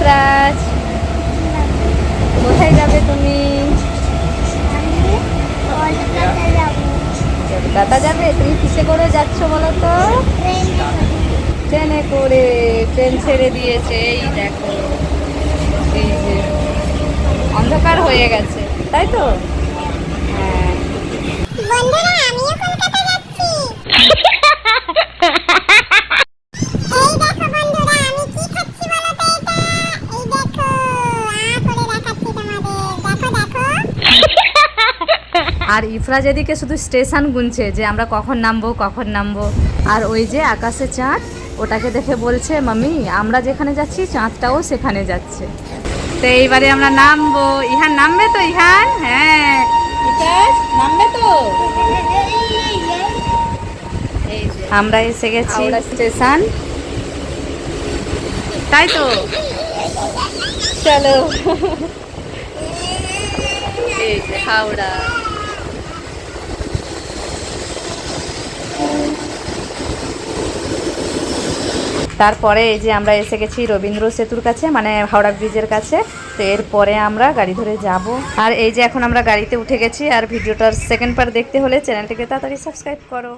ইফরাজ, কোথায় যাবে তুমি? কলকাতা যাবে। তুমি কিসে করে যাচ্ছ বলো তো? ট্রেনে করে। ট্রেন ছেড়ে দিয়েছে, এই দেখো। এই যে অন্ধকার হয়ে গেছে, তাই তো? হ্যাঁ। বন্ধুরা, আমিও কলকাতা যাচ্ছি। এই দেখো বন্ধুরা, আমি কি খাচ্ছি বলো তো? এটা এই দেখো, করে দেখাচ্ছি তোমাদের। দেখো দেখো। আর ইফরাজ এদিকে শুধু স্টেশন গুনছে যে আমরা কখন নামবো কখন নামবো। আর ওই যে আকাশে চাঁদ, ওটাকে দেখে বলছে মাম্মি আমরা যেখানে যাচ্ছি চাঁদটাও সেখানে যাচ্ছে। তো এইবারে আমরা নামবো। ইহান নামবে তো? ইহান, হ্যাঁ ইফরাজ নামবে তো? এই যে আমরা এসে গেছি হাওড়া স্টেশন, তাই তো? চলো। এই যে হাওড়া। তারপরে এই যে আমরা এসে গেছি রবীন্দ্র সেতুর কাছে, মানে হাওড়া ব্রিজের কাছে। তো এরপরে আমরা গাড়ি ধরে যাব। আর এই যে এখন আমরা গাড়িতে উঠে গেছি। আর ভিডিওটার সেকেন্ড পার্ট দেখতে হলে চ্যানেলটিকে তাড়াতাড়ি সাবস্ক্রাইব করো।